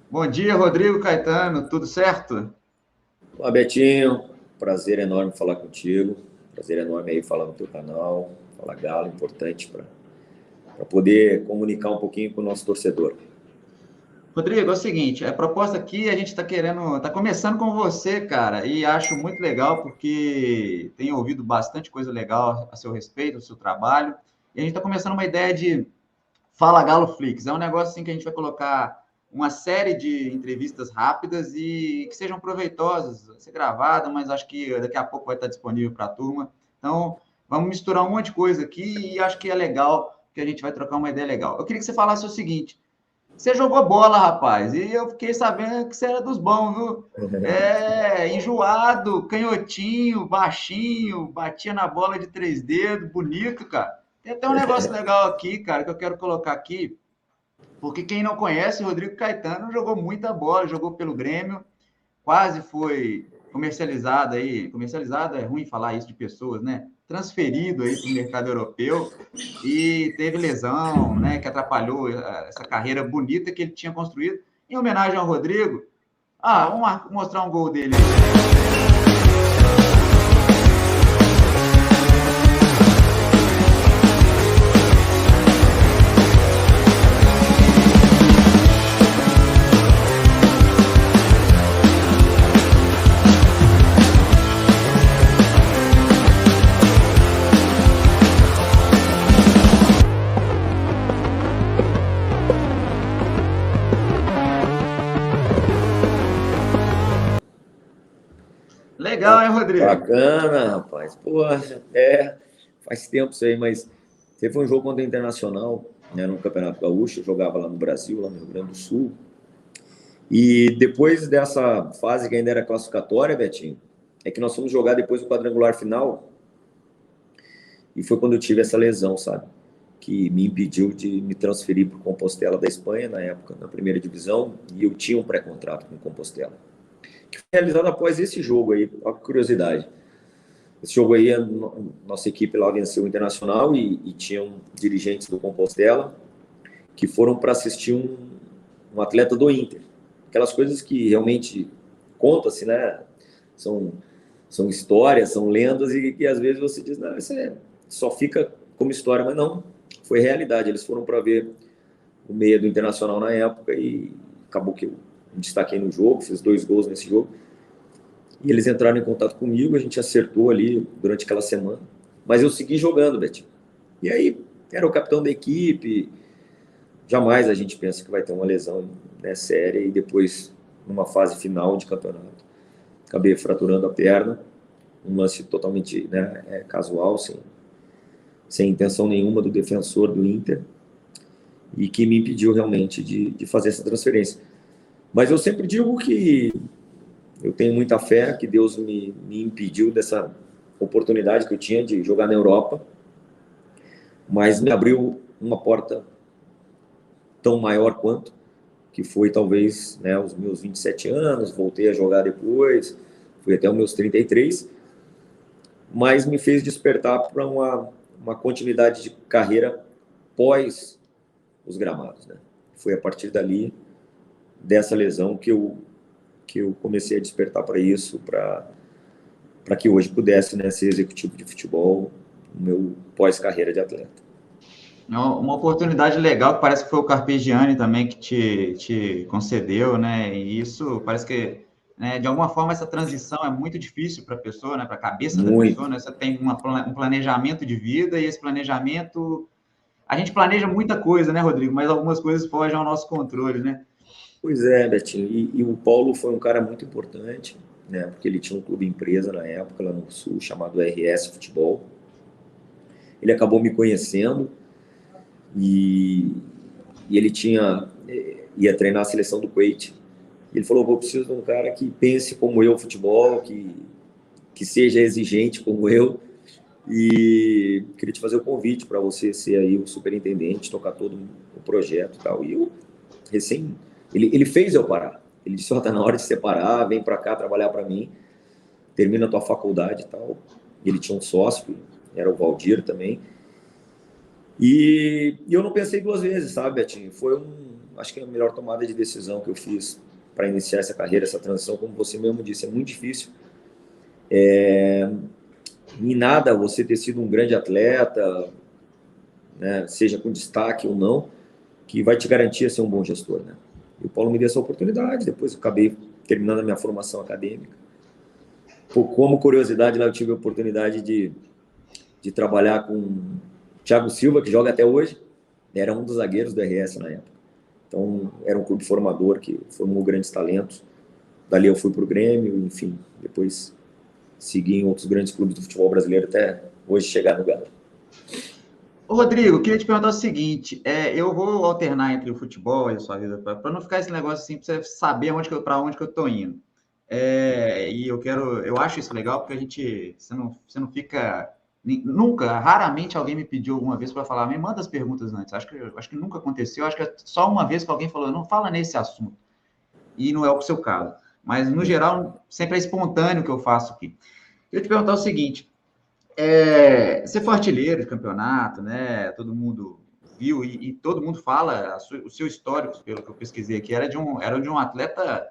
Bom dia, Rodrigo Caetano, tudo certo? Olá, Betinho. Prazer enorme falar contigo. Prazer enorme aí falar no teu canal. Falar Galo, importante para poder comunicar um pouquinho com o nosso torcedor. Rodrigo, é o seguinte, a proposta aqui a gente está começando com você, cara, e acho muito legal porque tenho ouvido bastante coisa legal a seu respeito, do seu trabalho, e a gente está começando uma ideia de Fala Galo Flix. É um negócio assim que a gente vai colocar uma série de entrevistas rápidas e que sejam proveitosas, vai ser gravada, mas acho que daqui a pouco vai estar disponível para a turma. Então, vamos misturar um monte de coisa aqui e acho que é legal, que a gente vai trocar uma ideia legal. Eu queria que você falasse o seguinte: você jogou bola, rapaz, e eu fiquei sabendo que você era dos bons, viu? É, enjoado, canhotinho, baixinho, batia na bola de 3 dedos, bonito, cara. Tem até um negócio legal aqui, cara, que eu quero colocar aqui, porque quem não conhece, o Rodrigo Caetano jogou muita bola, jogou pelo Grêmio, quase foi comercializado é ruim falar isso de pessoas, né? Transferido aí para o mercado europeu e teve lesão, né? Que atrapalhou essa carreira bonita que ele tinha construído. Em homenagem ao Rodrigo, vamos mostrar um gol dele aí. Legal, hein, Rodrigo? Bacana, rapaz. Pô, faz tempo isso aí, mas teve um jogo contra o Internacional, né, no Campeonato Gaúcho. Eu jogava lá no Brasil, lá no Rio Grande do Sul. E depois dessa fase que ainda era classificatória, Betinho, é que nós fomos jogar depois do quadrangular final. E foi quando eu tive essa lesão, sabe? Que me impediu de me transferir para o Compostela da Espanha, na época, na primeira divisão, e eu tinha um pré-contrato com o Compostela. Que foi realizado após esse jogo aí, a curiosidade. Esse jogo aí, a nossa equipe lá venceu o Internacional e tinham dirigentes do Compostela que foram para assistir um atleta do Inter. Aquelas coisas que realmente conta-se, né? São, são histórias, são lendas e que às vezes você diz, não, só fica como história, mas não, foi realidade. Eles foram para ver o meia do Internacional na época e acabou que eu me destaquei no jogo, fiz 2 gols nesse jogo. E eles entraram em contato comigo, a gente acertou ali durante aquela semana. Mas eu segui jogando, Betinho. E aí, era o capitão da equipe. Jamais a gente pensa que vai ter uma lesão, né, séria e depois, numa fase final de campeonato, acabei fraturando a perna. Um lance totalmente, né, casual, sem intenção nenhuma do defensor do Inter e que me impediu realmente de fazer essa transferência. Mas eu sempre digo que eu tenho muita fé que Deus me impediu dessa oportunidade que eu tinha de jogar na Europa, mas me abriu uma porta tão maior quanto, que foi talvez, né, os meus 27 anos, voltei a jogar depois, fui até os meus 33, mas me fez despertar para uma continuidade de carreira pós os gramados, né? Foi a partir dali, dessa lesão, que eu comecei a despertar para isso, para que hoje pudesse, né, ser executivo de futebol no meu pós-carreira de atleta. Uma oportunidade legal que parece que foi o Carpegiani também que te concedeu, né? E isso parece que, né, de alguma forma, essa transição é muito difícil para a pessoa, né? Para a cabeça da pessoa, Muito. né? Você tem um planejamento de vida e esse planejamento. A gente planeja muita coisa, né, Rodrigo? Mas algumas coisas fogem ao nosso controle, né? Pois é, Betinho. E o Paulo foi um cara muito importante, né? Porque ele tinha um clube empresa na época, lá no Sul, chamado RS Futebol. Ele acabou me conhecendo e, e ele ia treinar a seleção do Kuwait. Ele falou: "Eu preciso de um cara que pense como eu, futebol, que seja exigente como eu. E queria te fazer o convite para você ser aí o superintendente, tocar todo o projeto e tal." E eu, recém, ele fez eu parar. Ele disse: "Ó, tá na hora de separar, vem para cá trabalhar para mim, termina a tua faculdade e tal." E ele tinha um sócio, era o Valdir também. E eu não pensei duas vezes, sabe, Betinho? Foi acho que é a melhor tomada de decisão que eu fiz para iniciar essa carreira, essa transição, como você mesmo disse, é muito difícil. Em nada você ter sido um grande atleta, né, seja com destaque ou não, que vai te garantir a ser um bom gestor, né? E o Paulo me deu essa oportunidade, depois eu acabei terminando a minha formação acadêmica. Como curiosidade, lá eu tive a oportunidade de trabalhar com o Thiago Silva, que joga até hoje, era um dos zagueiros do RS na época. Então, era um clube formador que formou grandes talentos. Dali eu fui para o Grêmio, enfim, depois segui em outros grandes clubes do futebol brasileiro até hoje chegar no Galo. Ô, Rodrigo, queria te perguntar o seguinte: eu vou alternar entre o futebol e a sua vida, para não ficar esse negócio assim, para você saber para onde que eu estou indo. E eu acho isso legal porque você não fica, nunca, raramente alguém me pediu alguma vez para falar, me manda as perguntas antes. Acho que nunca aconteceu. Acho que é só uma vez que alguém falou, não fala nesse assunto. E não é o seu caso. Mas no geral, sempre é espontâneo o que eu faço aqui. Queria te perguntar o seguinte: você foi artilheiro de campeonato, né? Todo mundo viu e todo mundo fala, o seu histórico, pelo que eu pesquisei aqui, era de um atleta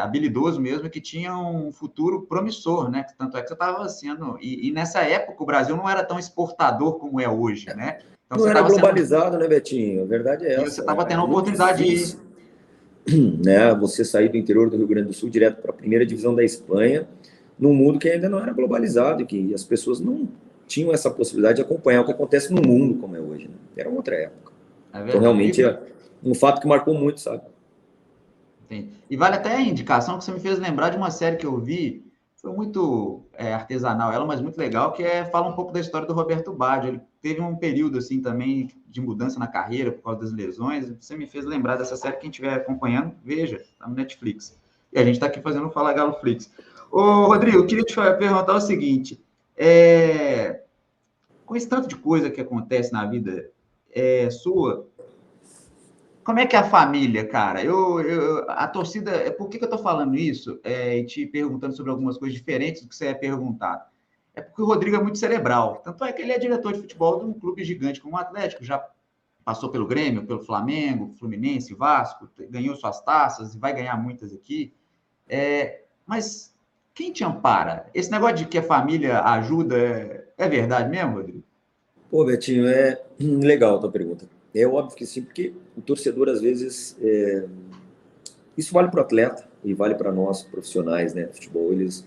habilidoso mesmo, que tinha um futuro promissor, né? Tanto é que você estava sendo. E nessa época o Brasil não era tão exportador como é hoje, né? Então Não você era estava sendo. globalizado, né, Betinho? A verdade é E você essa. estava tendo É a muito oportunidade de difícil, ir. né, você sair do interior do Rio Grande do Sul direto para a primeira divisão da Espanha, num mundo que ainda não era globalizado e que as pessoas não tinham essa possibilidade de acompanhar o que acontece no mundo como é hoje, né? Era outra época. É Então, verdade. realmente, é um fato que marcou muito, sabe? Sim. E vale até a indicação que você me fez lembrar de uma série que eu vi, foi muito artesanal ela, mas muito legal, fala um pouco da história do Roberto Baggio. Ele teve um período assim também de mudança na carreira por causa das lesões. Você me fez lembrar dessa série, quem estiver acompanhando, veja, tá no Netflix. E a gente está aqui fazendo o Fala Galo Flix. Ô, Rodrigo, eu queria te perguntar o seguinte: com esse tanto de coisa que acontece na vida sua, como é que é a família, cara? A torcida. Por que eu estou falando isso? E te perguntando sobre algumas coisas diferentes do que você é perguntado. É porque o Rodrigo é muito cerebral. Tanto é que ele é diretor de futebol de um clube gigante como o Atlético. Já passou pelo Grêmio, pelo Flamengo, Fluminense, Vasco, ganhou suas taças e vai ganhar muitas aqui. Mas quem te ampara? Esse negócio de que a família ajuda é verdade mesmo, Rodrigo? Pô, Betinho, é legal a tua pergunta. É óbvio que sim, porque o torcedor, às vezes, isso vale para o atleta e vale para nós, profissionais, né, de futebol. Eles,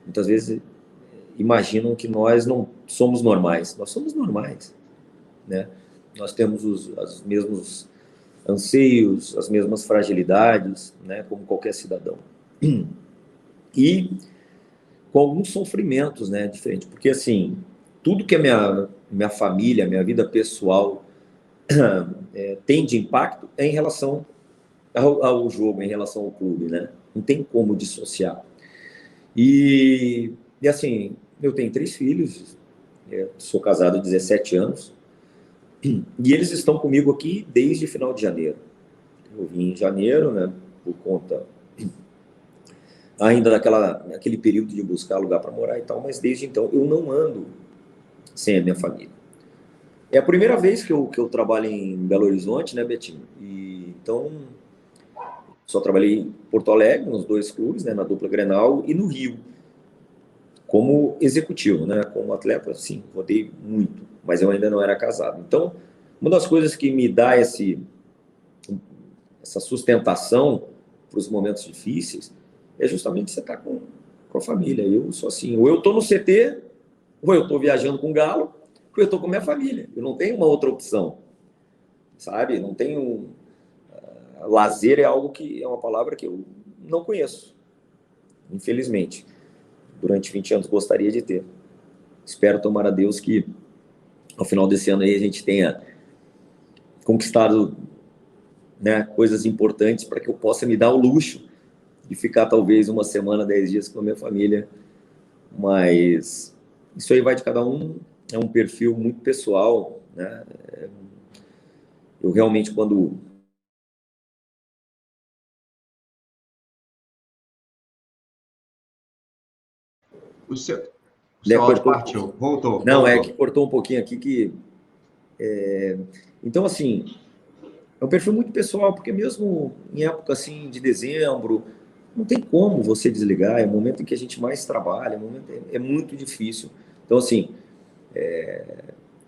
muitas vezes, imaginam que nós não somos normais. Nós somos normais, né? Nós temos os mesmos anseios, as mesmas fragilidades, né, como qualquer cidadão. E com alguns sofrimentos, né, diferente, porque assim, tudo que a minha família, minha vida pessoal tem de impacto é em relação ao jogo, em relação ao clube, né? Não tem como dissociar. E assim, eu tenho 3 filhos, sou casado há 17 anos, e eles estão comigo aqui desde final de janeiro. Eu vim em janeiro, né, por conta ainda daquele período de buscar lugar para morar e tal, mas desde então eu não ando sem a minha família. É a primeira vez que eu trabalho em Belo Horizonte, né, Betinho? E, então, só trabalhei em Porto Alegre, nos 2 clubes, né, na dupla Grenal, e no Rio, como executivo, né? Como atleta, sim, rodei muito, mas eu ainda não era casado. Então, uma das coisas que me dá essa sustentação para os momentos difíceis é justamente você estar com a família. Eu sou assim, ou eu estou no CT, ou eu estou viajando com o Galo, ou eu estou com a minha família. Eu não tenho uma outra opção, sabe? Não tenho... Lazer é algo que é uma palavra que eu não conheço, infelizmente. Durante 20 anos gostaria de ter. Espero, tomar a Deus, que ao final desse ano aí a gente tenha conquistado, né, coisas importantes para que eu possa me dar o luxo de ficar talvez uma semana, 10 dias com a minha família. Mas isso aí vai de cada um, é um perfil muito pessoal, né? Eu realmente, quando... O seu, o Né, seu áudio cortou... partiu. Voltou, Não, é voltou. que cortou um pouquinho aqui que... Então, assim, É um perfil muito pessoal, porque mesmo em época assim de dezembro, não tem como você desligar, é o momento em que a gente mais trabalha, é muito difícil. Então, assim,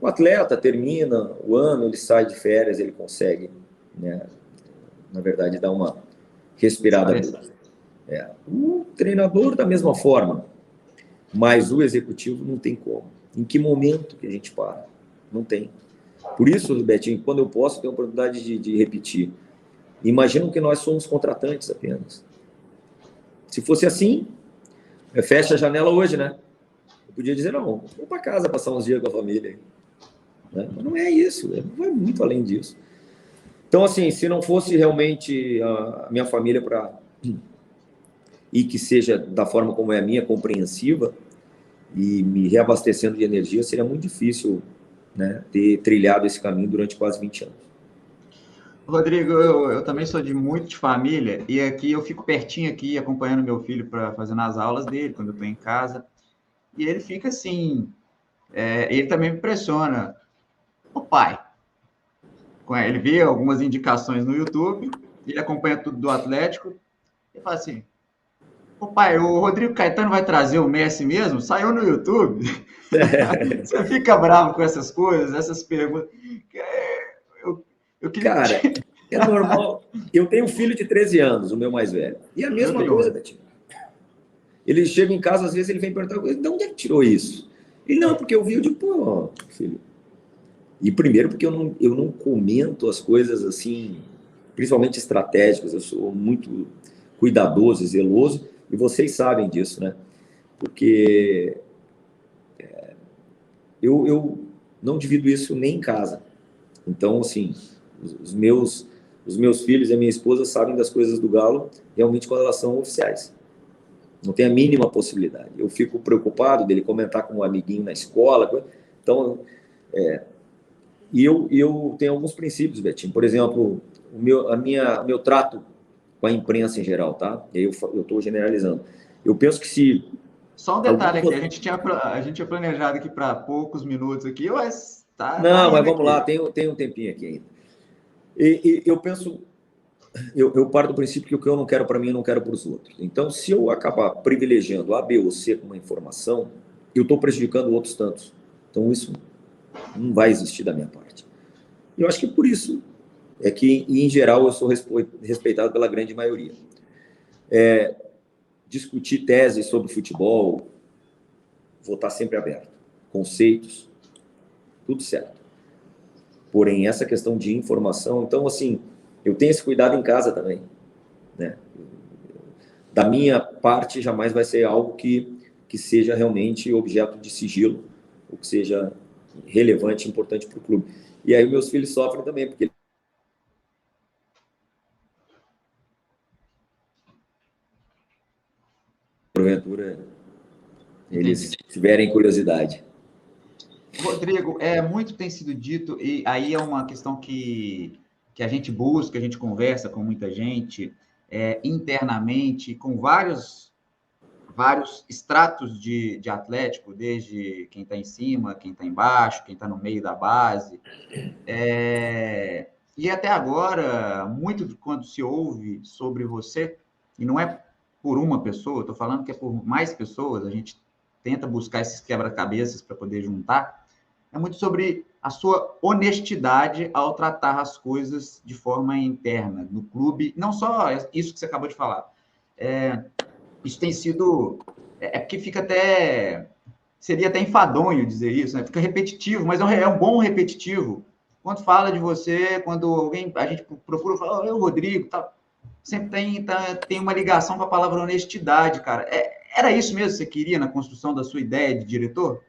o atleta termina o ano, ele sai de férias, ele consegue, né, na verdade, dar uma respirada boa. O treinador, da mesma forma, mas o executivo não tem como. Em que momento que a gente para? Não tem. Por isso, Betinho, quando eu posso, tenho a oportunidade de repetir. Imaginam que nós somos contratantes apenas. Se fosse assim, fecha a janela hoje, né? Eu podia dizer, não, vou para casa passar uns dias com a família. Né? Mas não é isso, vai muito além disso. Então, assim, se não fosse realmente a minha família e que seja da forma como é a minha, compreensiva, e me reabastecendo de energia, seria muito difícil, né, ter trilhado esse caminho durante quase 20 anos. Rodrigo, eu também sou de muito de família e aqui eu fico pertinho aqui acompanhando meu filho para fazer as aulas dele quando eu estou em casa e ele fica assim, ele também me impressiona. O pai, ele vê algumas indicações no YouTube, ele acompanha tudo do Atlético e fala assim: "O pai, o Rodrigo Caetano vai trazer o Messi mesmo? Saiu no YouTube." Você fica bravo com essas coisas, essas perguntas. Eu, eu queria Cara, é normal. Eu tenho um filho de 13 anos, o meu mais velho. E a Eu mesma tenho coisa, outro. Betinho. Ele chega em casa, às vezes ele vem perguntar, de onde é que tirou isso? E não, porque eu vi, eu digo, pô, filho. E primeiro porque eu não comento as coisas assim, principalmente estratégicas, eu sou muito cuidadoso e zeloso, e vocês sabem disso, né? Porque eu não divido isso nem em casa. Então, assim, os meus, os meus filhos e a minha esposa sabem das coisas do Galo realmente quando elas são oficiais. Não tem a mínima possibilidade. Eu fico preocupado dele comentar com um amiguinho na escola. Então, eu tenho alguns princípios, Betinho. Por exemplo, meu trato com a imprensa em geral, tá? E aí eu estou generalizando. Eu penso que se Só um detalhe aqui, alguma... a gente tinha planejado aqui para poucos minutos aqui, mas tá Não, mas indo vamos lá, aqui. tem um tempinho aqui ainda. E eu penso, eu paro do princípio que o que eu não quero para mim, eu não quero para os outros. Então, se eu acabar privilegiando A, B ou C com uma informação, eu estou prejudicando outros tantos. Então, isso não vai existir da minha parte. E eu acho que por isso é que, em geral, eu sou respeitado pela grande maioria. Discutir teses sobre futebol, vou estar sempre aberto. Conceitos, tudo certo. Porém, essa questão de informação, então, assim, eu tenho esse cuidado em casa também, né? Da minha parte, jamais vai ser algo que seja realmente objeto de sigilo, ou que seja relevante, importante para o clube. E aí meus filhos sofrem também, porque porventura eles Entendi. tiverem curiosidade. Rodrigo, muito tem sido dito, e aí é uma questão que a gente busca, a gente conversa com muita gente, internamente, com vários estratos de Atlético, desde quem está em cima, quem está embaixo, quem está no meio da base. E até agora, muito de quando se ouve sobre você, e não é por uma pessoa, estou falando que é por mais pessoas, a gente tenta buscar esses quebra-cabeças para poder juntar, é muito sobre a sua honestidade ao tratar as coisas de forma interna, no clube, não só isso que você acabou de falar. Isso tem sido. Porque fica até. Seria até enfadonho dizer isso, né? Fica repetitivo, mas é um bom repetitivo. Quando fala de você, quando alguém, a gente procura falar, oh, eu, Rodrigo, tá, sempre tem uma ligação com a palavra honestidade, cara. Era isso mesmo que você queria na construção da sua ideia de diretor?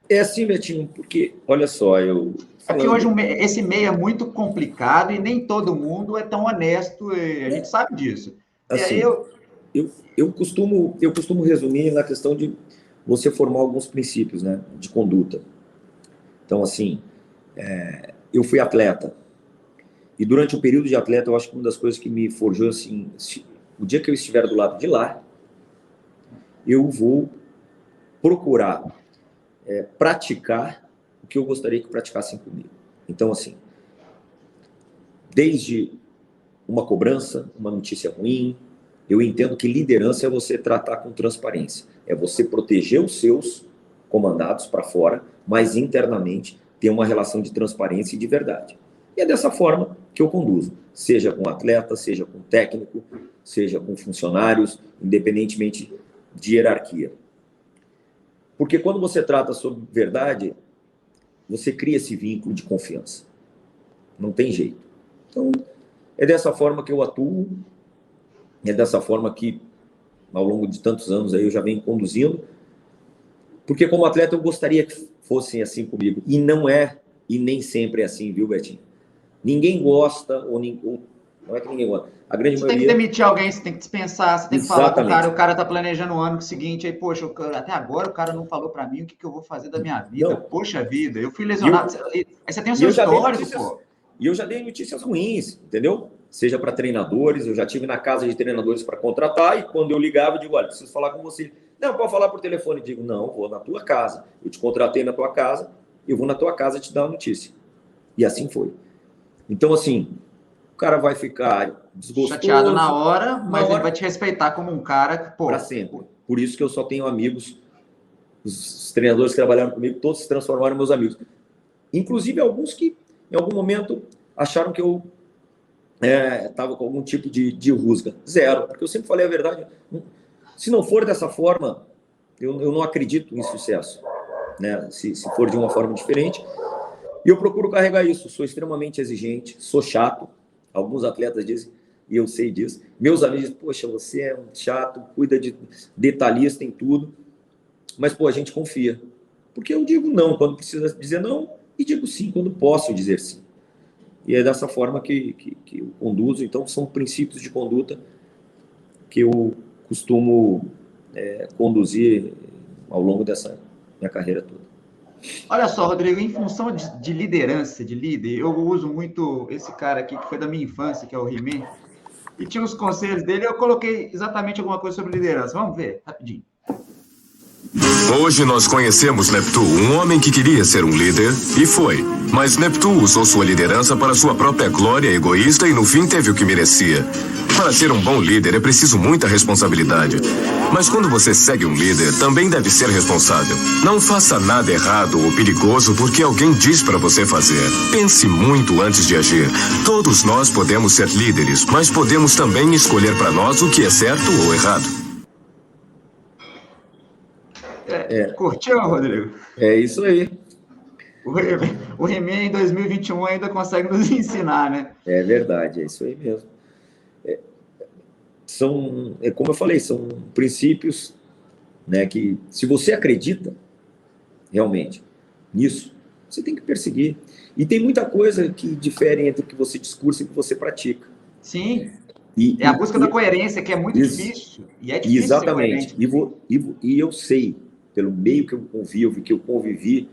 É assim, Betinho, porque, olha só, É porque hoje falando, esse meio é muito complicado e nem todo mundo é tão honesto, e a gente sabe disso. E aí assim, eu costumo resumir na questão de você formar alguns princípios, né, de conduta. Então, assim, eu fui atleta, e durante o período de atleta, eu acho que uma das coisas que me forjou, assim, o dia que eu estiver do lado de lá, eu vou procurar praticar o que eu gostaria que praticassem comigo. Então, assim, desde uma cobrança, uma notícia ruim. Eu entendo que liderança é você tratar com transparência, é você proteger os seus comandados para fora, mas internamente ter uma relação de transparência e de verdade. E é dessa forma que eu conduzo, seja com atleta, seja com técnico, seja com funcionários, independentemente de hierarquia. Porque quando você trata sobre verdade, você cria esse vínculo de confiança. Não tem jeito. Então, é dessa forma que eu atuo, é dessa forma que, ao longo de tantos anos, aí eu já venho conduzindo, porque como atleta eu gostaria que fossem assim comigo. E não é, e nem sempre é assim, viu, Betinho? Ninguém gosta, não é que ninguém gosta. A grande Você maioria... tem que demitir alguém, você tem que dispensar, você tem que falar pro Exatamente. cara, o cara tá planejando o ano seguinte, aí, poxa, até agora o cara não falou para mim o que eu vou fazer da minha vida. Não. Poxa vida, eu fui E eu, lesionado. Aí você tem o e seu eu já dei histórico, notícias, pô. e eu já dei notícias ruins, entendeu? Seja para treinadores, eu já tive na casa de treinadores para contratar, e quando eu ligava, eu digo, olha, preciso falar com você. Não, pode falar por telefone. Eu digo, não, vou na tua casa. Eu te contratei na tua casa, eu vou na tua casa te dar a notícia. E assim foi. Então, assim, o cara vai ficar Chateado na desgostoso, hora, na mas ele vai hora, te respeitar como um cara que, para pô, sempre. Por isso que eu só tenho amigos, os treinadores que trabalharam comigo, todos se transformaram em meus amigos. Inclusive alguns que, em algum momento, acharam que eu estava com algum tipo de rusga. Zero, porque eu sempre falei a verdade. Se não for dessa forma, eu não acredito em sucesso. Né? Se for de uma forma diferente. E eu procuro carregar isso. Sou extremamente exigente, sou chato. Alguns atletas dizem, e eu sei disso. Meus amigos dizem, poxa, você é um chato, cuida de detalhista em tudo. Mas, pô, a gente confia. Porque eu digo não quando precisa dizer não e digo sim quando posso dizer sim. E é dessa forma que eu conduzo. Então, são princípios de conduta que eu costumo conduzir ao longo dessa minha carreira toda. olha só, Rodrigo, em função de liderança, de líder, eu uso muito esse cara aqui que foi da minha infância, que é o He-Man, e tinha os conselhos dele, eu coloquei exatamente alguma coisa sobre liderança. Vamos ver, rapidinho. Hoje nós conhecemos Neptu, um homem que queria ser um líder e foi. Mas Neptu usou sua liderança para sua própria glória egoísta e no fim teve o que merecia. Para ser um bom líder é preciso muita responsabilidade. Mas quando você segue um líder, também deve ser responsável. Não faça nada errado ou perigoso porque alguém diz para você fazer. Pense muito antes de agir. Todos nós podemos ser líderes, mas podemos também escolher para nós o que é certo ou errado. Curtiu, Rodrigo? É isso aí. O He-Man em 2021 ainda consegue nos ensinar, né? É verdade, é isso aí mesmo. Como eu falei, são princípios, né, que se você acredita realmente nisso, você tem que perseguir. E tem muita coisa que difere entre o que você discursa e o que você pratica. Sim, E, é a busca da e, coerência, que é muito difícil. E é e difícil ser exatamente. coerente. E eu sei, pelo meio que eu convivo, que eu convivi.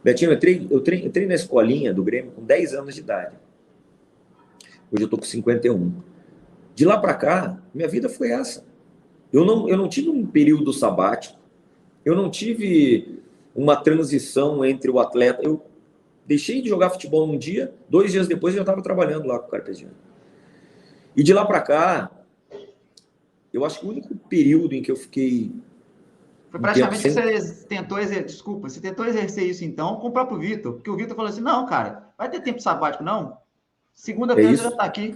Betinho, eu entrei na escolinha do Grêmio com 10 anos de idade. Hoje eu estou com 51. De lá para cá, minha vida foi essa. Eu não tive um período sabático, eu não tive uma transição entre o atleta. Eu deixei de jogar futebol um dia, 2 dias depois eu já estava trabalhando lá com o Carpegiani. E de lá para cá, eu acho que o único período em que eu fiquei Foi um tempo praticamente que sem... você tentou exercer, desculpa, você tentou exercer isso então com o próprio Vitor, porque o Vitor falou assim, não, cara, vai ter tempo sabático, não? É Segunda-feira você já isso. está aqui.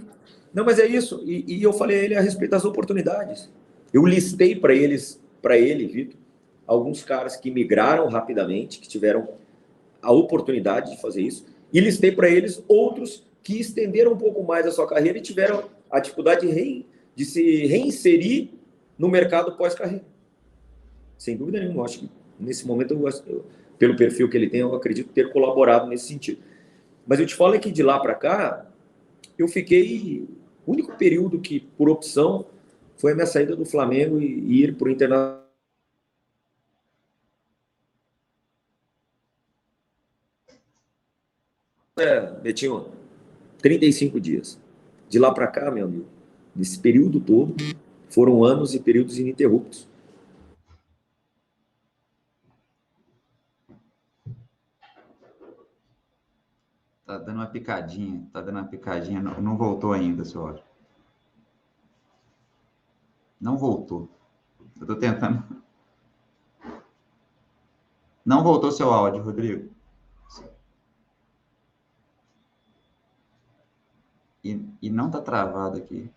Não, mas é isso. E eu falei a ele a respeito das oportunidades. Eu listei para ele, Vitor, alguns caras que migraram rapidamente, que tiveram a oportunidade de fazer isso, e listei para eles outros que estenderam um pouco mais a sua carreira e tiveram a dificuldade de se reinserir no mercado pós-carreira. Sem dúvida nenhuma, eu acho que nesse momento, pelo perfil que ele tem, eu acredito ter colaborado nesse sentido. Mas eu te falo é que de lá para cá, eu fiquei... O único período que, por opção, foi a minha saída do Flamengo e ir para o Internacional. Betinho, 35 dias. De lá para cá, meu amigo, nesse período todo, foram anos e períodos ininterruptos. Tá dando uma picadinha. Tá dando uma picadinha. Não voltou ainda, seu áudio. Não voltou. Eu tô tentando. Não voltou seu áudio, Rodrigo. E não tá travado aqui.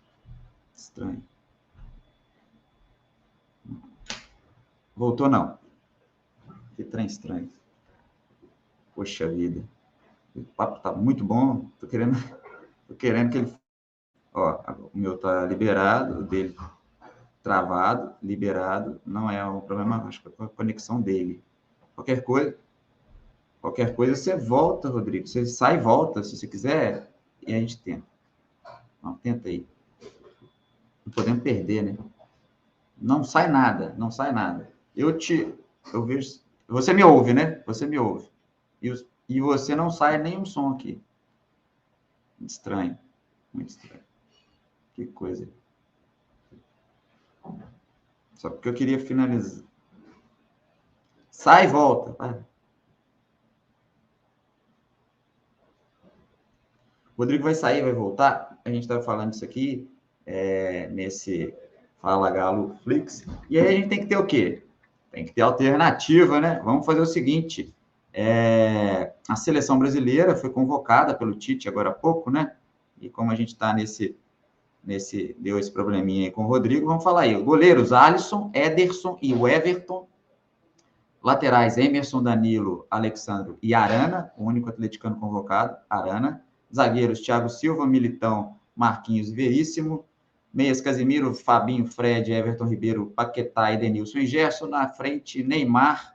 Estranho. Voltou, não. Que trem estranho. Poxa vida. O papo tá muito bom. Tô querendo que ele... Ó, o meu tá liberado, o dele travado, liberado. Não é um problema, acho que é a conexão dele. Qualquer coisa você volta, Rodrigo. Você sai e volta, se você quiser, e a gente tenta. Não, tenta aí. Não podemos perder, né? Não sai nada, não sai nada. Eu vejo... Você me ouve, né? Você me ouve. E você não sai nenhum som aqui. Estranho. Muito estranho. Que coisa. Só porque eu queria finalizar. Sai e volta. Vai. O Rodrigo vai sair, vai voltar. A gente estava falando isso aqui, nesse Fala Galo Flix. E aí a gente tem que ter o quê? Tem que ter alternativa, né? Vamos fazer o seguinte. A seleção brasileira foi convocada pelo Tite agora há pouco, né? E como a gente está deu esse probleminha aí com o Rodrigo, vamos falar aí. Goleiros, Alisson, Ederson e o Everton. Laterais, Emerson, Danilo, Alexandro e Arana, o único atleticano convocado, Arana. Zagueiros, Thiago Silva, Militão, Marquinhos e Veríssimo. Meias, Casemiro, Fabinho, Fred, Everton Ribeiro, Paquetá, Edenilson e Gerson. Na frente, Neymar,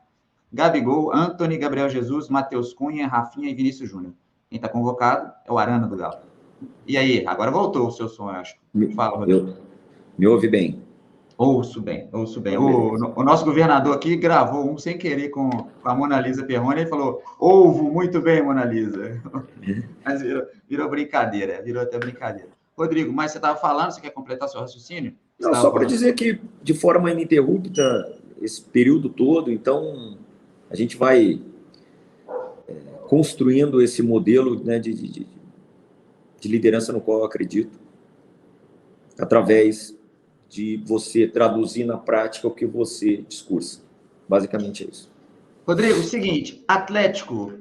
Gabigol, Antony, Gabriel Jesus, Matheus Cunha, Rafinha e Vinícius Júnior. Quem está convocado é o Arana do Galo. E aí, agora voltou o seu som, eu acho. Fala, Rodrigo. Me ouve bem? Ouço bem, ouço bem. O nosso governador aqui gravou sem querer com a Mona Lisa Perrone, ele falou, ouvo muito bem, Mona Lisa. Mas virou brincadeira, virou até brincadeira. Rodrigo, mas você estava falando, você quer completar seu raciocínio? Não, só para dizer que, de forma ininterrupta, esse período todo, então, a gente vai construindo esse modelo, né, de liderança no qual eu acredito, através de você traduzir na prática o que você discursa. Basicamente é isso. Rodrigo, seguinte, Atlético,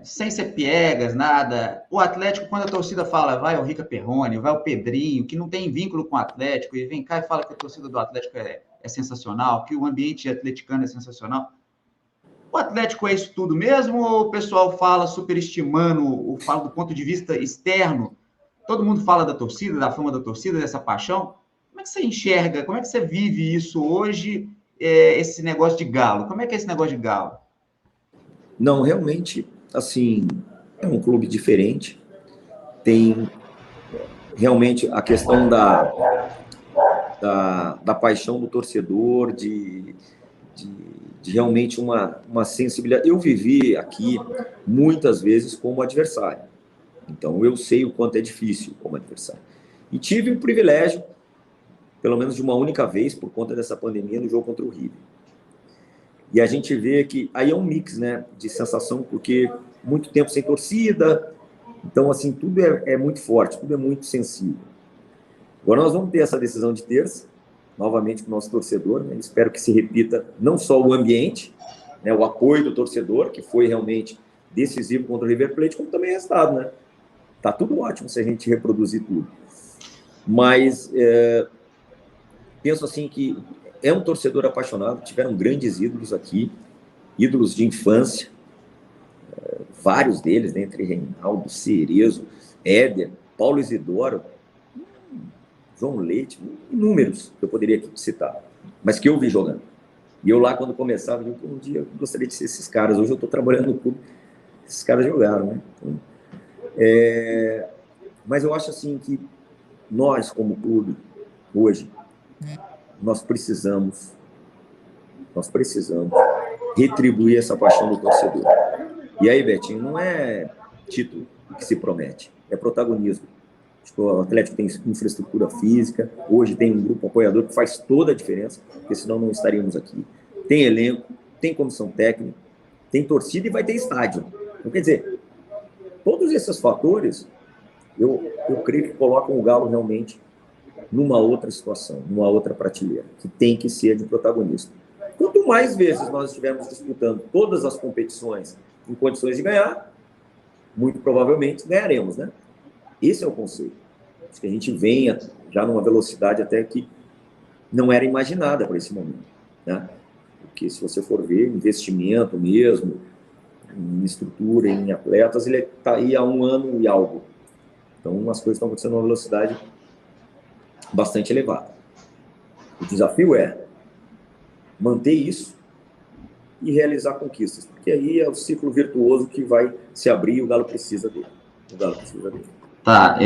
sem ser piegas, nada, o Atlético, quando a torcida fala, vai o Rica Perrone, vai o Pedrinho, que não tem vínculo com o Atlético, e vem cá e fala que a torcida do Atlético é sensacional, que o ambiente atleticano é sensacional, o Atlético é isso tudo mesmo, ou o pessoal fala superestimando, fala do ponto de vista externo, todo mundo fala da torcida, da fama da torcida, dessa paixão? Como é que você enxerga, como é que você vive isso hoje, esse negócio de Galo? Como é que é esse negócio de Galo? Não, realmente, assim, é um clube diferente. Tem realmente a questão da paixão do torcedor, de realmente uma sensibilidade. Eu vivi aqui muitas vezes como adversário. Então, eu sei o quanto é difícil como adversário. E tive o privilégio, pelo menos de uma única vez, por conta dessa pandemia, no jogo contra o River. E a gente vê que aí é um mix, né, de sensação, porque muito tempo sem torcida, então, assim, tudo é muito forte, tudo é muito sensível. Agora nós vamos ter essa decisão de terça, novamente com o nosso torcedor, né? Espero que se repita não só o ambiente, né, o apoio do torcedor, que foi realmente decisivo contra o River Plate, como também resultado, né? Tá tudo ótimo se a gente reproduzir tudo. Mas penso assim que é um torcedor apaixonado, tiveram grandes ídolos aqui, ídolos de infância, vários deles, né, entre Reinaldo, Cerezo, Éder, Paulo Isidoro, João Leite, inúmeros que eu poderia aqui citar, mas que eu vi jogando. E eu lá, quando começava, eu um dia eu gostaria de ser esses caras. Hoje eu estou trabalhando no clube, esses caras jogaram, né? Então, mas eu acho assim que nós, como clube, hoje, nós precisamos retribuir essa paixão do torcedor. E aí, Betinho, não é título que se promete, é protagonismo. O Atlético tem infraestrutura física, hoje tem um grupo apoiador que faz toda a diferença, porque senão não estaríamos aqui. Tem elenco, tem comissão técnica, tem torcida e vai ter estádio. Então, quer dizer, todos esses fatores, eu creio que colocam o Galo realmente numa outra situação, numa outra prateleira, que tem que ser de protagonista. Quanto mais vezes nós estivermos disputando todas as competições em condições de ganhar, muito provavelmente ganharemos, né? Esse é o conceito. Acho que a gente venha já numa velocidade até que não era imaginada para esse momento, né? Porque se você for ver, investimento mesmo, em estrutura, em atletas, ele está aí há 1 ano e algo. Então, as coisas estão acontecendo numa velocidade bastante elevada. O desafio é manter isso e realizar conquistas, porque aí é o ciclo virtuoso que vai se abrir e o Galo precisa dele. O Galo precisa dele. Tá,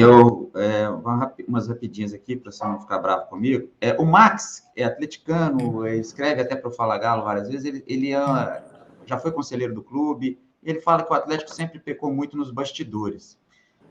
umas rapidinhas aqui, para você não ficar bravo comigo. O Max é atleticano, escreve até para o Fala Galo várias vezes, ele já foi conselheiro do clube, ele fala que o Atlético sempre pecou muito nos bastidores.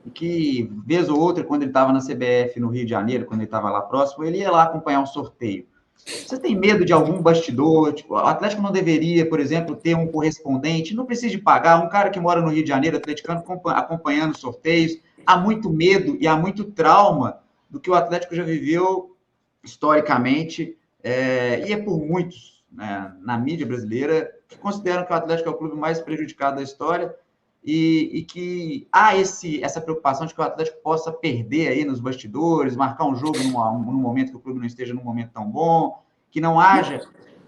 E que, vez ou outra, quando ele estava na CBF no Rio de Janeiro, quando ele estava lá próximo, ele ia lá acompanhar um sorteio. Você tem medo de algum bastidor? Tipo, o Atlético não deveria, por exemplo, ter um correspondente, não precisa de pagar, um cara que mora no Rio de Janeiro, atleticano, acompanhando sorteios. Há muito medo e há muito trauma do que o Atlético já viveu historicamente, e é por muitos, né, na mídia brasileira, que consideram que o Atlético é o clube mais prejudicado da história, e que há essa preocupação de que o Atlético possa perder aí nos bastidores, marcar um jogo num momento que o clube não esteja num momento tão bom, que não haja...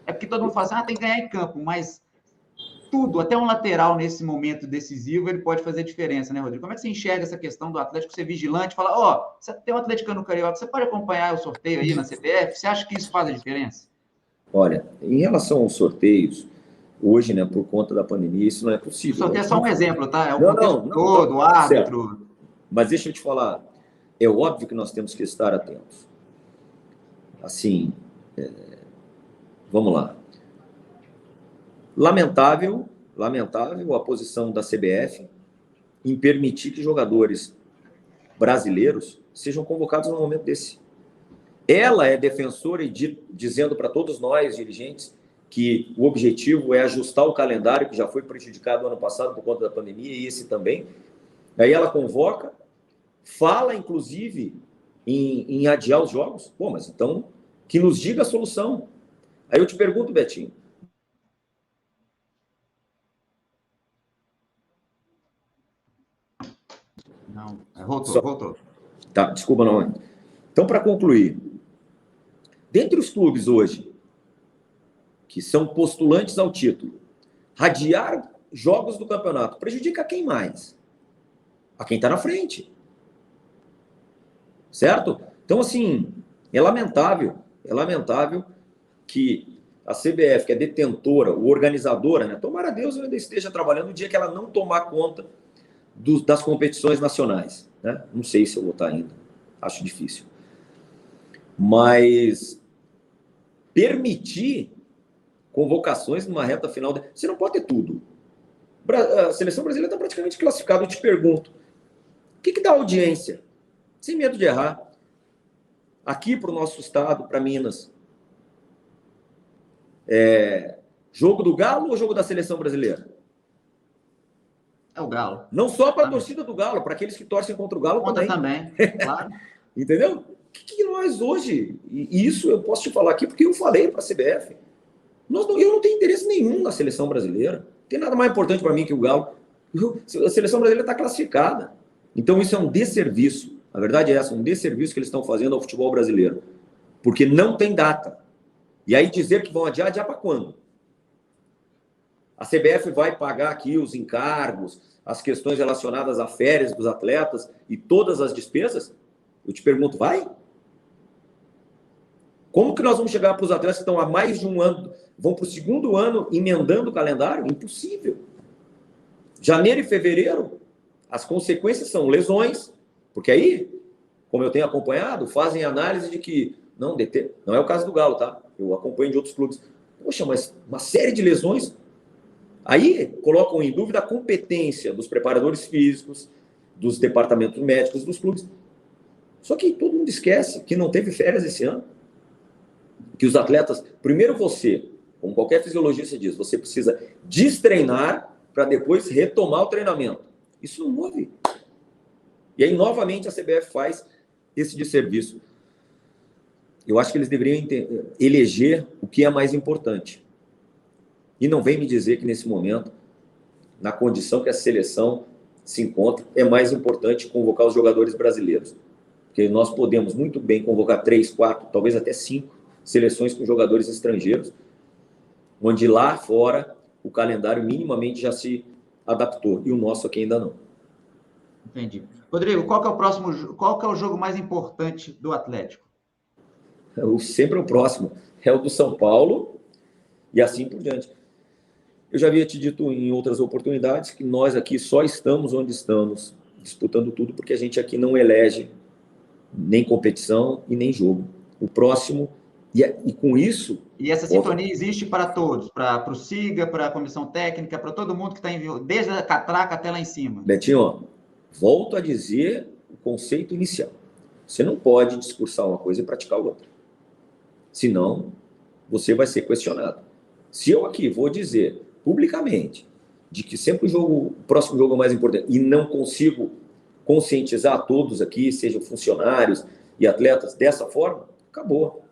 É porque todo mundo fala assim, tem que ganhar em campo, mas tudo, até um lateral nesse momento decisivo, ele pode fazer diferença, né, Rodrigo? Como é que você enxerga essa questão do Atlético ser vigilante, falar, você tem um atleticano carioca, você pode acompanhar o sorteio aí na CBF? Você acha que isso faz a diferença? Olha, em relação aos sorteios, hoje, né, por conta da pandemia, isso não é possível. O sorteio é só um exemplo, tá? É o contexto todo, o árbitro. Certo. Mas deixa eu te falar, é óbvio que nós temos que estar atentos. Assim, vamos lá. Lamentável a posição da CBF em permitir que jogadores brasileiros sejam convocados num momento desse. Ela é defensora e dizendo para todos nós, dirigentes, que o objetivo é ajustar o calendário, que já foi prejudicado ano passado por conta da pandemia, e esse também. Aí ela convoca, fala, inclusive, em adiar os jogos. Pô, mas então, que nos diga a solução. Aí eu te pergunto, Betinho. Não, voltou. Tá, desculpa, não. Então, para concluir, dentre os clubes hoje, que são postulantes ao título, radiar jogos do campeonato prejudica quem mais? A quem está na frente. Certo? Então, assim, é lamentável que a CBF, que é detentora, ou organizadora, né? Tomara Deus eu ainda esteja trabalhando no dia que ela não tomar conta das competições nacionais, né? Não sei se eu vou estar ainda, acho difícil. Mas permitir convocações numa reta final... Você não pode ter tudo. A seleção brasileira está praticamente classificada. Eu te pergunto, o que dá audiência? Sem medo de errar. Aqui para o nosso estado, para Minas, jogo do Galo ou jogo da seleção brasileira? É o Galo. Não só para a torcida do Galo, para aqueles que torcem contra o Galo também. Claro. Entendeu? O que nós hoje... E isso eu posso te falar aqui porque eu falei para a CBF. Eu não tenho interesse nenhum na seleção brasileira. Não tem nada mais importante para mim que o Galo. A seleção brasileira está classificada. Então isso é um desserviço. A verdade é essa, um desserviço que eles estão fazendo ao futebol brasileiro. Porque não tem data. E aí dizer que vão adiar para quando? A CBF vai pagar aqui os encargos, as questões relacionadas a férias dos atletas e todas as despesas? Eu te pergunto, vai? Como que nós vamos chegar para os atletas que estão há mais de um ano, vão para o 2º ano emendando o calendário? Impossível. Janeiro e fevereiro, as consequências são lesões, porque aí, como eu tenho acompanhado, fazem análise de que não é o caso do Galo, tá? Eu acompanho de outros clubes. Poxa, mas uma série de lesões. Aí colocam em dúvida a competência dos preparadores físicos, dos departamentos médicos, dos clubes. Só que todo mundo esquece que não teve férias esse ano. Que os atletas... Primeiro você, como qualquer fisiologista diz, você precisa destreinar para depois retomar o treinamento. Isso não houve. E aí, novamente, a CBF faz esse desserviço. Eu acho que eles deveriam eleger o que é mais importante. E não vem me dizer que, nesse momento, na condição que a seleção se encontra, é mais importante convocar os jogadores brasileiros. Porque nós podemos muito bem convocar 3, 4, talvez até 5 seleções com jogadores estrangeiros, onde lá fora o calendário minimamente já se adaptou, e o nosso aqui ainda não. Entendi. Rodrigo, qual que é o jogo mais importante do Atlético? Sempre o próximo, é o do São Paulo, e assim por diante. Eu já havia te dito em outras oportunidades que nós aqui só estamos onde estamos, disputando tudo, porque a gente aqui não elege nem competição e nem jogo. O próximo, e com isso... E essa sintonia existe para todos, para o SIGA, para a comissão técnica, para todo mundo que está desde a catraca até lá em cima. Betinho, volto a dizer o conceito inicial. Você não pode discursar uma coisa e praticar outra. Senão, você vai ser questionado. Se eu aqui vou dizer publicamente de que sempre o próximo jogo é mais importante e não consigo conscientizar todos aqui, sejam funcionários e atletas, dessa forma, acabou.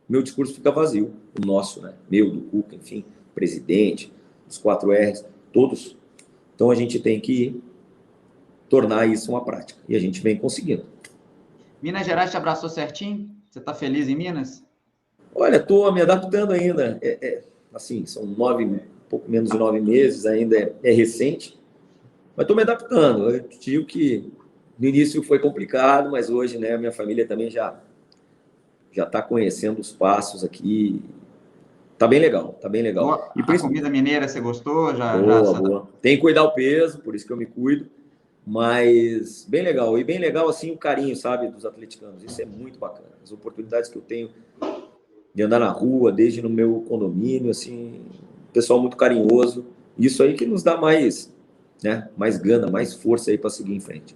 Meu discurso fica vazio. O nosso, né? Meu, do Cuca, enfim, presidente, os 4 R's, todos. Então, a gente tem que tornar isso uma prática. E a gente vem conseguindo. Minas Gerais te abraçou certinho? Você está feliz em Minas? Olha, estou me adaptando ainda. Assim, são pouco menos de 9 meses, ainda é recente. Mas estou me adaptando. Eu digo que no início foi complicado, mas hoje, né, a minha família também já está conhecendo os passos aqui. Tá bem legal, tá bem legal. Boa. E a comida mineira, você gostou? Boa. Tem que cuidar o peso, por isso que eu me cuido. Mas bem legal. E bem legal, assim, o carinho, sabe, dos atleticanos. Isso é muito bacana. As oportunidades que eu tenho de andar na rua, desde no meu condomínio, assim, pessoal muito carinhoso. Isso aí que nos dá mais, né, mais gana, mais força aí para seguir em frente.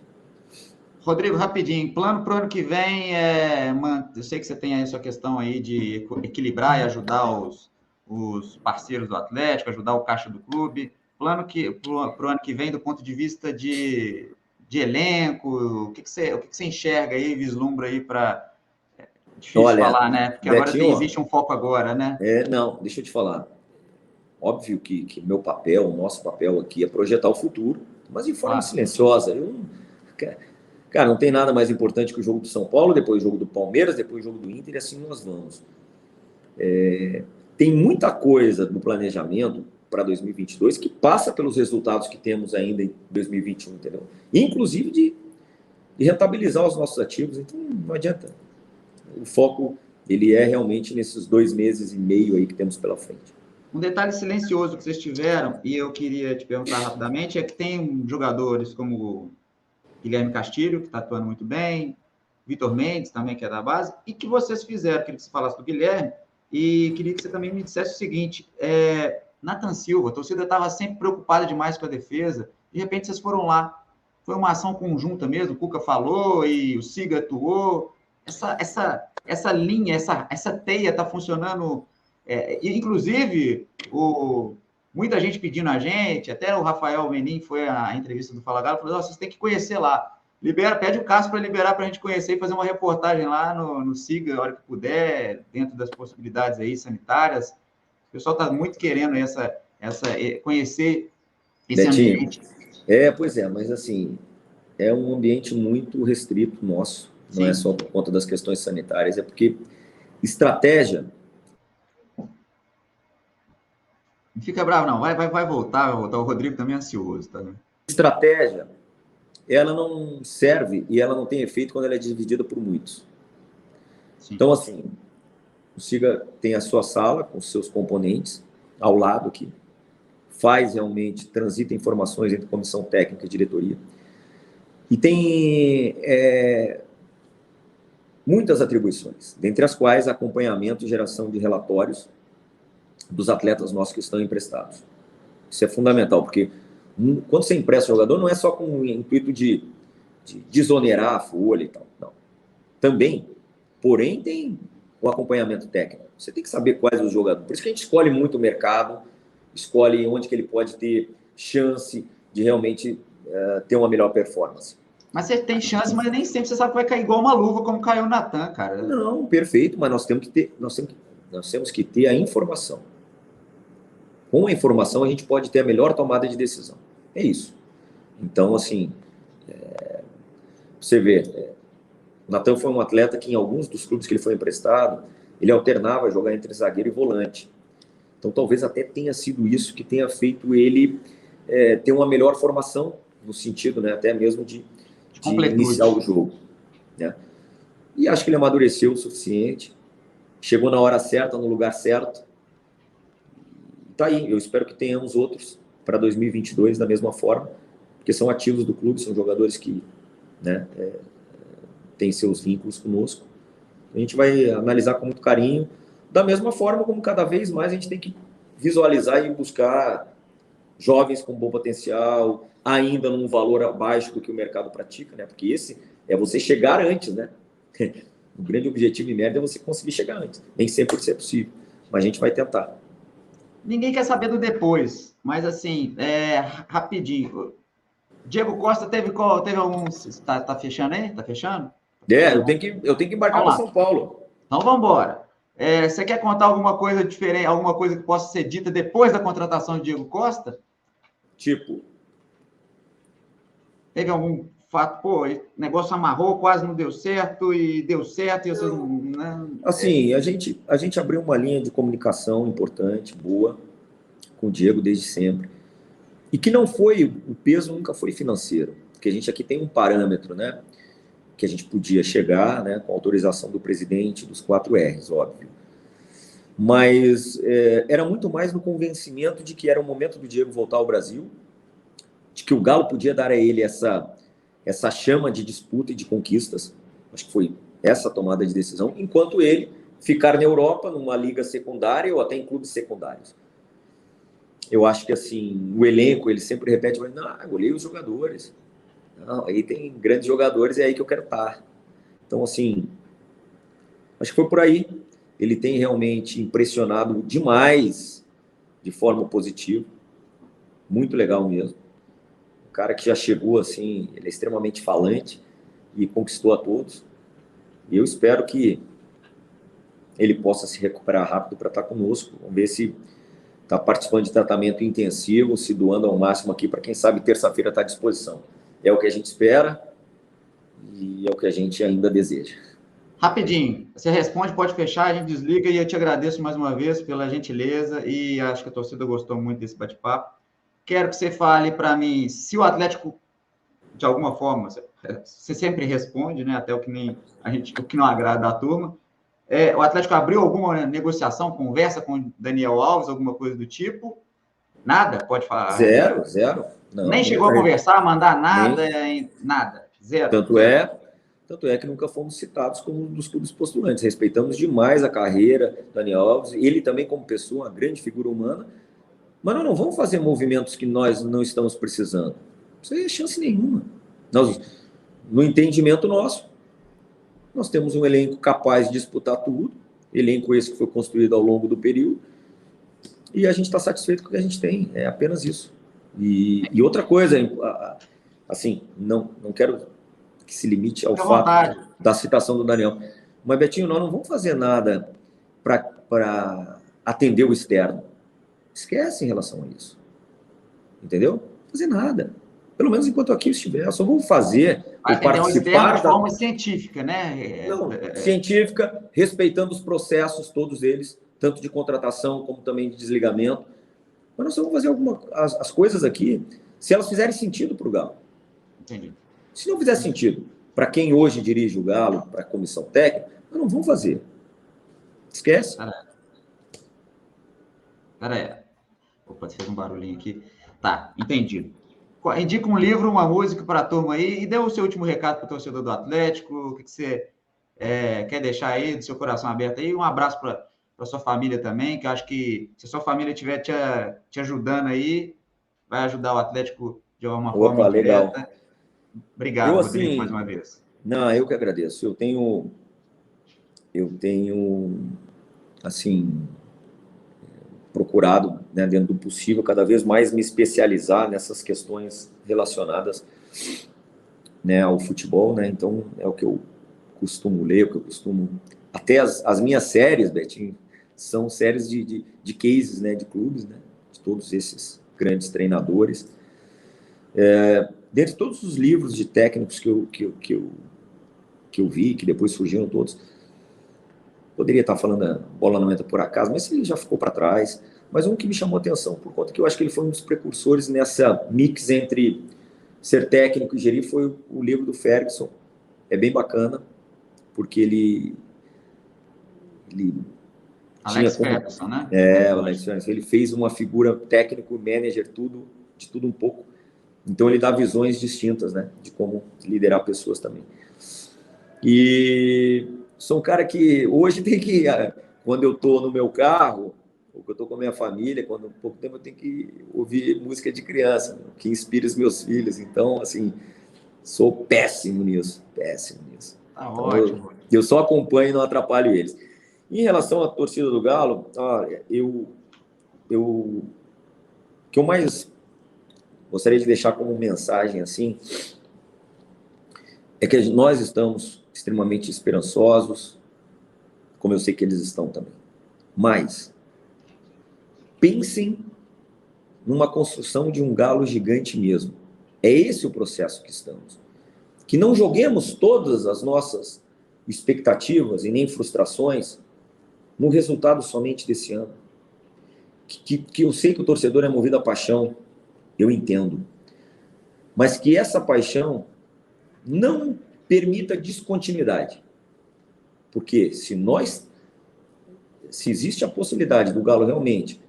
Rodrigo, rapidinho, plano para o ano que vem, eu sei que você tem aí a sua questão aí de equilibrar e ajudar os parceiros do Atlético, ajudar o caixa do clube. Plano para o ano que vem, do ponto de vista de elenco, o que você enxerga aí, vislumbra aí para... Difícil falar, né? Porque Betinho, agora existe um foco agora, né? Não, deixa eu te falar. Óbvio que meu papel, o nosso papel aqui é projetar o futuro, mas de forma silenciosa. Cara, não tem nada mais importante que o jogo do São Paulo, depois o jogo do Palmeiras, depois o jogo do Inter, e assim nós vamos. Tem muita coisa no planejamento para 2022 que passa pelos resultados que temos ainda em 2021, entendeu? Inclusive de rentabilizar os nossos ativos, então não adianta. O foco, ele é realmente nesses 2 meses e meio aí que temos pela frente. Um detalhe silencioso que vocês tiveram, e eu queria te perguntar rapidamente, é que tem jogadores como Guilherme Castilho, que está atuando muito bem, Vitor Mendes também, que é da base, e que vocês fizeram, queria que você falasse do Guilherme, e queria que você também me dissesse o seguinte, Nathan Silva, a torcida estava sempre preocupada demais com a defesa, de repente vocês foram lá, foi uma ação conjunta mesmo, o Cuca falou e o Siga atuou, essa linha, essa teia está funcionando, inclusive, muita gente pedindo a gente, até o Rafael Menin foi à entrevista do Fala Galo, falou, vocês têm que conhecer lá, pede o Cássio para liberar para a gente conhecer e fazer uma reportagem lá no SIGA, a hora que puder, dentro das possibilidades aí sanitárias. O pessoal está muito querendo conhecer esse Betinho, ambiente. Pois é, mas assim, é um ambiente muito restrito nosso, não é só por conta das questões sanitárias, é porque estratégia... Não fica bravo, não. Vai voltar. O Rodrigo também é ansioso, tá? Estratégia, ela não serve e ela não tem efeito quando ela é dividida por muitos. Sim. Então, assim, o SIGA tem a sua sala com seus componentes ao lado aqui, transita informações entre comissão técnica e diretoria, e tem muitas atribuições, dentre as quais acompanhamento e geração de relatórios dos atletas nossos que estão emprestados. Isso é fundamental, porque quando você empresta jogador, não é só com o intuito de desonerar a folha e tal, não. Também, porém, tem o acompanhamento técnico. Você tem que saber quais os jogadores. Por isso que a gente escolhe muito o mercado, escolhe onde que ele pode ter chance de realmente ter uma melhor performance. Mas você tem chance, mas nem sempre você sabe que vai cair igual uma luva, como caiu o Natan, cara. Não, perfeito, mas nós temos que ter a informação. Com a informação, a gente pode ter a melhor tomada de decisão. É isso. Então, assim, você vê, o Natan foi um atleta que em alguns dos clubes que ele foi emprestado, ele alternava jogar entre zagueiro e volante. Então, talvez até tenha sido isso que tenha feito ele ter uma melhor formação, no sentido, né, até mesmo de iniciar o jogo. Né? E acho que ele amadureceu o suficiente, chegou na hora certa, no lugar certo. Tá aí, eu espero que tenhamos outros para 2022 da mesma forma, porque são ativos do clube, são jogadores que, né, têm seus vínculos conosco. A gente vai analisar com muito carinho, da mesma forma como cada vez mais a gente tem que visualizar e buscar jovens com bom potencial, ainda num valor abaixo do que o mercado pratica, né? Porque esse é você chegar antes, né? O grande objetivo e merda é você conseguir chegar antes. Nem sempre isso é possível, mas a gente vai tentar. Ninguém quer saber do depois, mas assim, rapidinho. Diego Costa teve algum... Tá fechando aí? Tá fechando? Eu tenho que embarcar para São Paulo. Então vamos embora. Você quer contar alguma coisa diferente, alguma coisa que possa ser dita depois da contratação de Diego Costa? Tipo? Teve algum fato, pô, o negócio amarrou, quase não deu certo, e deu certo, e vocês não... Né? Assim, a gente abriu uma linha de comunicação importante, boa, com o Diego desde sempre. E que não foi, o peso nunca foi financeiro, porque a gente aqui tem um parâmetro, né? Que a gente podia chegar, né, com autorização do presidente, dos 4 R's, óbvio. Mas era muito mais no convencimento de que era o momento do Diego voltar ao Brasil, de que o Galo podia dar a ele essa chama de disputa e de conquistas. Acho que foi essa tomada de decisão, enquanto ele ficar na Europa, numa liga secundária ou até em clubes secundários. Eu acho que, assim, o elenco, ele sempre repete, não, eu olhei os jogadores. Não, aí tem grandes jogadores, é aí que eu quero estar. Então, assim, acho que foi por aí. Ele tem realmente impressionado demais, de forma positiva. Muito legal mesmo. Um cara que já chegou, assim, ele é extremamente falante e conquistou a todos. E eu espero que ele possa se recuperar rápido para estar conosco. Vamos ver se está participando de tratamento intensivo, se doando ao máximo aqui, para quem sabe terça-feira está à disposição. É o que a gente espera e é o que a gente ainda deseja. Rapidinho, você responde, pode fechar, a gente desliga, e eu te agradeço mais uma vez pela gentileza, e acho que a torcida gostou muito desse bate-papo. Quero que você fale para mim se o Atlético, de alguma forma, você sempre responde, né, até o que não agrada a turma. O Atlético abriu alguma negociação, conversa com o Daniel Alves, alguma coisa do tipo? Nada? Pode falar. Zero. Não, nem chegou a conversar, mandar nada, nada. Zero. Tanto é que nunca fomos citados como um dos clubes postulantes. Respeitamos demais a carreira do Daniel Alves, ele também como pessoa, uma grande figura humana, mas nós não vamos fazer movimentos que nós não estamos precisando. Isso aí é chance nenhuma. No entendimento nosso, nós temos um elenco capaz de disputar tudo, elenco esse que foi construído ao longo do período, e a gente está satisfeito com o que a gente tem, é apenas isso. E outra coisa, assim, não quero que se limite ao fato da citação do Daniel, mas, Betinho, nós não vamos fazer nada para atender o externo. Esquece em relação a isso. Entendeu? Não fazer nada. Pelo menos enquanto aqui eu estiver, eu só vou fazer ou participar de forma científica, né? Científica, respeitando os processos, todos eles, tanto de contratação como também de desligamento. Mas nós só vamos fazer as coisas aqui se elas fizerem sentido para o Galo. Entendi. Se não fizer sentido para quem hoje dirige o Galo, para a comissão técnica, nós não vamos fazer. Esquece. Peraí. Opa, fez um barulhinho aqui. Tá, entendido. Indica um livro, uma música para a turma aí e dê o seu último recado para o torcedor do Atlético. O que você quer deixar aí do seu coração aberto aí? Um abraço para sua família também, que eu acho que se a sua família estiver te ajudando aí, vai ajudar o Atlético de uma forma legal. direta. Obrigado, Rodrigo, mais uma vez. Não, eu que agradeço. Eu tenho assim, procurado, né, dentro do possível, cada vez mais me especializar nessas questões relacionadas né, ao futebol, né? Então é o que eu costumo ler, o que eu costumo... Até as minhas séries, Betinho, são séries de cases, né, de clubes, né, de todos esses grandes treinadores. Dentre todos os livros de técnicos que eu vi, que depois surgiram todos, poderia estar falando a Bola Não Entra Por Acaso, mas ele já ficou para trás. Mas um que me chamou a atenção, por conta que eu acho que ele foi um dos precursores nessa mix entre ser técnico e gerir, foi o livro do Ferguson. É bem bacana, porque ele Alex tinha como... Ferguson, né? O Alex Ferguson. Ele fez uma figura técnico, manager, de tudo um pouco. Então ele dá visões distintas, né, de como liderar pessoas também. E sou um cara que hoje tem que, quando eu estou no meu carro, ou que eu estou com a minha família, quando há pouco tempo eu tenho que ouvir música de criança, né, que inspira os meus filhos. Então, assim, sou péssimo nisso. Tá Então, ótimo. eu só acompanho e não atrapalho eles. Em relação à torcida do Galo, o que eu mais gostaria de deixar como mensagem assim é que nós estamos extremamente esperançosos, como eu sei que eles estão também. Mas pensem numa construção de um Galo gigante mesmo. É esse o processo que estamos. Que não joguemos todas as nossas expectativas e nem frustrações no resultado somente desse ano. Que eu sei que o torcedor é movido a paixão, eu entendo. Mas que essa paixão não permita descontinuidade. Porque se existe a possibilidade do Galo realmente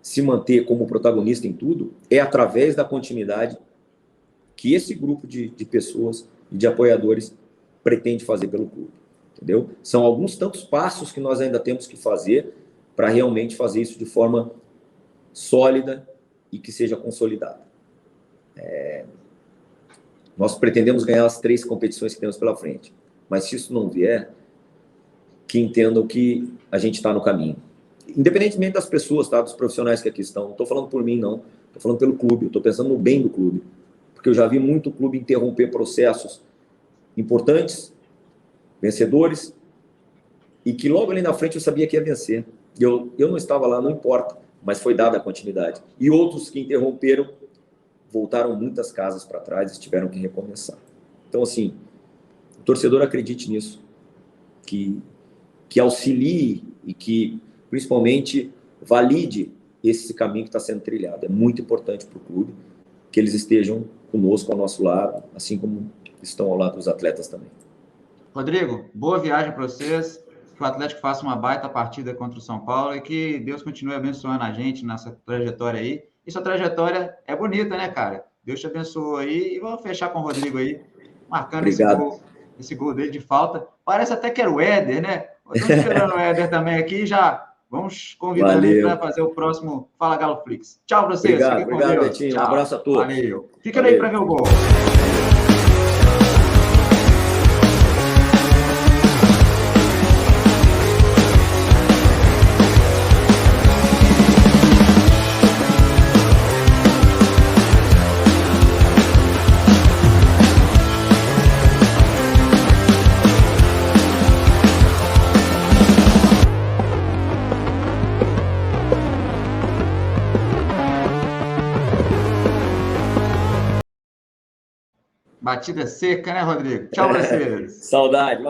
se manter como protagonista em tudo, é através da continuidade que esse grupo de pessoas e de apoiadores pretende fazer pelo clube. Entendeu? São alguns tantos passos que nós ainda temos que fazer para realmente fazer isso de forma sólida e que seja consolidada. Nós pretendemos ganhar as 3 competições que temos pela frente, mas se isso não vier, que entendam que a gente está no caminho. Independentemente das pessoas, tá? Dos profissionais que aqui estão, não estou falando por mim, não. Estou falando pelo clube, estou pensando no bem do clube. Porque eu já vi muito clube interromper processos importantes, vencedores, e que logo ali na frente eu sabia que ia vencer. Eu não estava lá, não importa, mas foi dada a continuidade. E outros que interromperam, voltaram muitas casas para trás e tiveram que recomeçar. Então, assim, o torcedor acredite nisso, que auxilie e que, principalmente, valide esse caminho que está sendo trilhado. É muito importante para o clube que eles estejam conosco, ao nosso lado, assim como estão ao lado dos atletas também. Rodrigo, boa viagem para vocês, que o Atlético faça uma baita partida contra o São Paulo e que Deus continue abençoando a gente nessa trajetória aí. E sua trajetória é bonita, né, cara? Deus te abençoou aí. E vamos fechar com o Rodrigo aí, marcando esse gol dele de falta. Parece até que era o Éder, né? Estamos esperando o Éder também aqui. Já vamos convidar ele para fazer o próximo Fala Galo Flix. Tchau para vocês. Obrigado, Betinho. Um abraço a todos. Valeu. Fica aí para ver o gol. Batida seca, né, Rodrigo? Tchau pra vocês. Saudade.